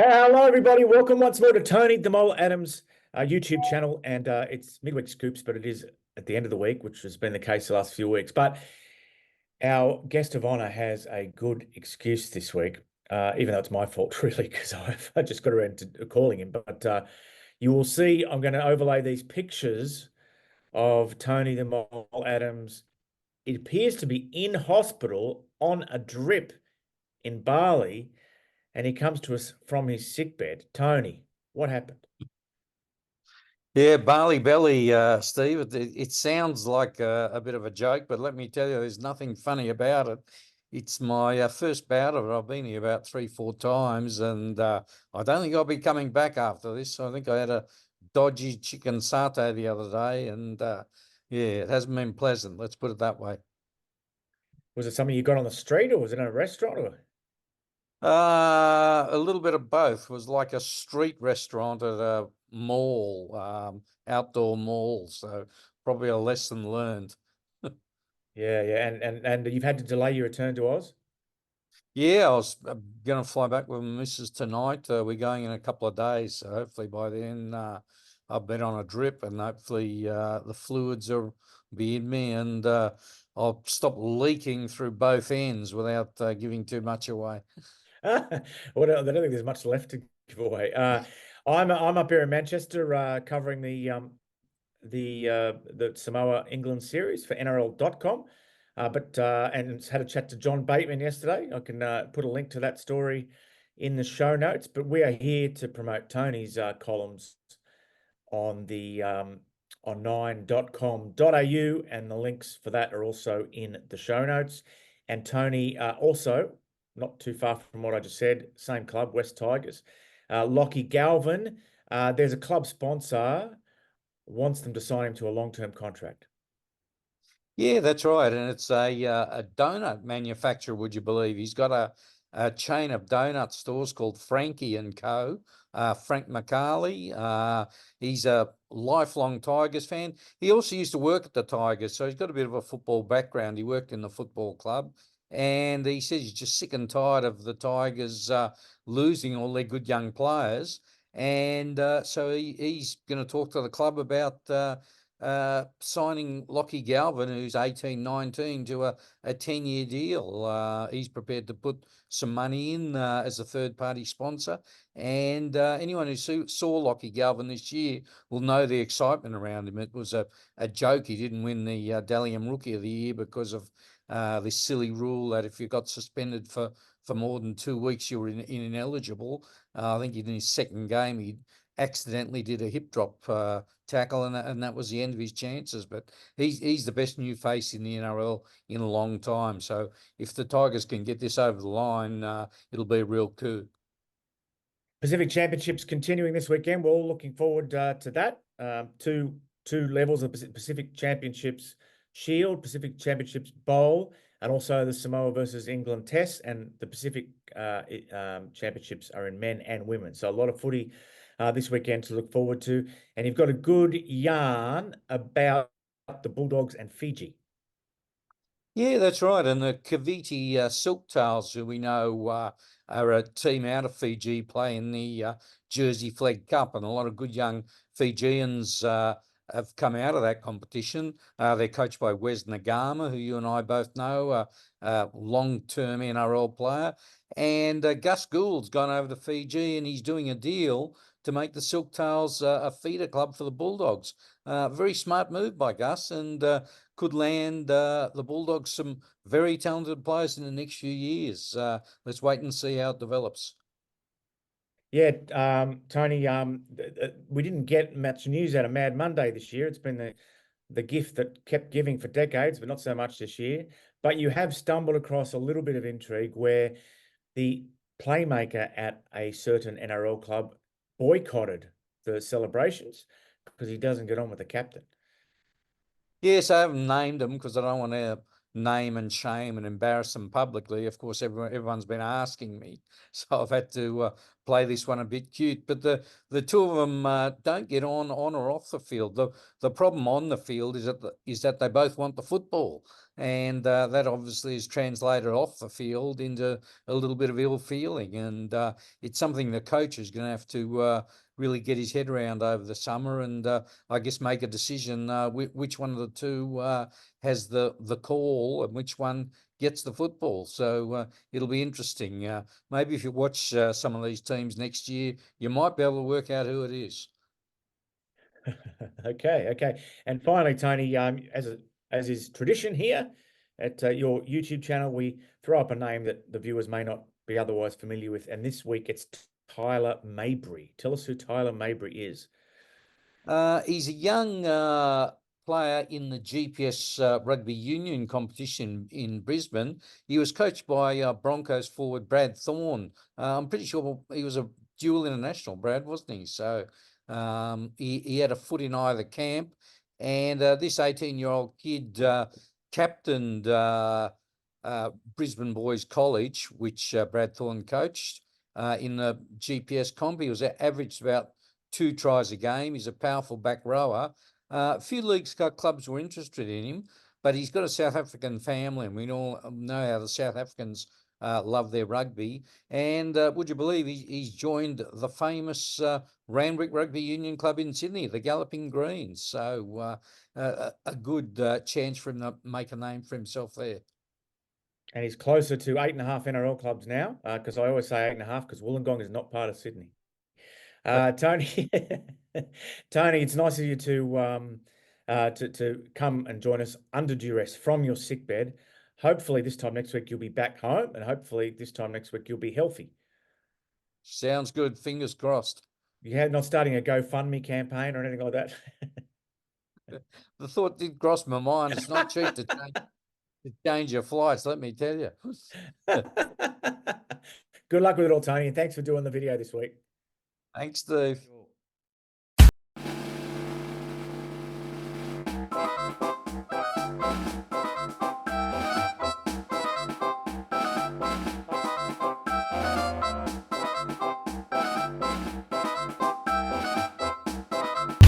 Hello, everybody. Welcome once more to Tony the Mole Adams YouTube channel. And it's Midweek Scoops, but it is at the end of the week, which has been the case the last few weeks. But our guest of honor has a good excuse this week, even though it's my fault, really, because I just got around to calling him. But you will see I'm going to overlay these pictures of Tony the Mole Adams. It appears to be in hospital on a drip in Bali, and he comes to us from his sickbed. Tony, what happened? Yeah, Barley Belly, Steve. It sounds like a bit of a joke, but let me tell you, there's nothing funny about it. It's my first bout of it. I've been here about 3, 4 times, and I don't think I'll be coming back after this. I think I had a dodgy chicken satay the other day, and yeah, it hasn't been pleasant. Let's put it that way. Was it something you got on the street, or was it in a restaurant? Or... A little bit of both. It was like a street restaurant at a mall, outdoor mall. So probably a lesson learned. Yeah. And you've had to delay your return to Oz? Yeah, I was going to fly back with my missus tonight. We're going in a couple of days, so hopefully by then I've been on a drip, and hopefully the fluids will be in me, and I'll stop leaking through both ends without giving too much away. Well, I don't think there's much left to give away. I'm up here in Manchester covering the Samoa England series for NRL.com. And had a chat to John Bateman yesterday. I can put a link to that story in the show notes. But we are here to promote Tony's columns on the on 9.com.au, and the links for that are also in the show notes. And Tony also, not too far from what I just said, same club, West Tigers. Lockie Galvin, there's a club sponsor, wants them to sign him to a long-term contract. Yeah, that's right. And it's a donut manufacturer, would you believe? He's got a chain of donut stores called Frankie and Co. Frank McCarley. He's a lifelong Tigers fan. He also used to work at the Tigers, so he's got a bit of a football background. He worked in the football club. And he says he's just sick and tired of the Tigers losing all their good young players. And so he's going to talk to the club about signing Lockie Galvin, who's 18, 19, to a 10-year deal. He's prepared to put some money in as a third-party sponsor. And anyone who saw Lockie Galvin this year will know the excitement around him. It was a joke he didn't win the Dalian Rookie of the Year because of this silly rule that if you got suspended for more than 2 weeks, you were ineligible. I think in his second game, he accidentally did a hip drop tackle, and that was the end of his chances. But he's the best new face in the NRL in a long time. So if the Tigers can get this over the line, it'll be a real coup. Pacific Championships continuing this weekend. We're all looking forward to that. Two levels of Pacific Championships Shield, Pacific Championships Bowl, and also the Samoa versus England Test. And the Pacific Championships are in men and women. So a lot of footy this weekend to look forward to. And you've got a good yarn about the Bulldogs and Fiji. Yeah, that's right. And the Cavite Silktails, who we know are a team out of Fiji, play in the Jersey Flag Cup. And a lot of good young Fijians have come out of that competition. They're coached by Wes Nagama, who you and I both know, a long-term NRL player. And Gus Gould's gone over to Fiji, and he's doing a deal to make the Silktails a feeder club for the Bulldogs. Very smart move by Gus, and could land the Bulldogs some very talented players in the next few years. Let's wait and see how it develops. Yeah, Tony, we didn't get much news out of Mad Monday this year. It's been the gift that kept giving for decades, but not so much this year. But you have stumbled across a little bit of intrigue where the playmaker at a certain NRL club boycotted the celebrations because he doesn't get on with the captain. Yes, I haven't named them because I don't want to name and shame and embarrass them publicly. Of course, everyone's been asking me, so I've had to play this one a bit cute. But the two of them don't get on or off the field. The problem on the field is that they both want the football, and that obviously is translated off the field into a little bit of ill feeling, and it's something the coach is going to have to really get his head around over the summer, and I guess make a decision which one of the two has the call and which one gets the football. So it'll be interesting. Maybe if you watch some of these teams next year, you might be able to work out who it is. Okay. And finally, Tony, as is tradition here at your YouTube channel, we throw up a name that the viewers may not be otherwise familiar with, and this week it's Tyler Mabry. Tell us who Tyler Mabry is. He's a young player in the GPS rugby union competition in Brisbane. He was coached by Broncos forward Brad Thorne. I'm pretty sure he was a dual international, Brad, wasn't he? So he had a foot in either camp. And this 18-year-old kid captained Brisbane Boys College, which Brad Thorne coached in the GPS comp. He was averaged about 2 tries a game. He's a powerful back rower. A few leagues clubs were interested in him, but he's got a South African family, and we all know how the South Africans love their rugby. And would you believe he's joined the famous Randwick Rugby Union Club in Sydney, the Galloping Greens. So a good chance for him to make a name for himself there. And he's closer to 8.5 NRL clubs now, because I always say 8.5 because Wollongong is not part of Sydney. Tony, Tony, it's nice of you to come and join us under duress from your sick bed. Hopefully this time next week you'll be back home, and hopefully this time next week you'll be healthy. Sounds good. Fingers crossed. Yeah, not starting a GoFundMe campaign or anything like that. The thought did cross my mind. It's not cheap to change your flights, let me tell you. Good luck with it all, Tony, and thanks for doing the video this week. Thanks, Steve.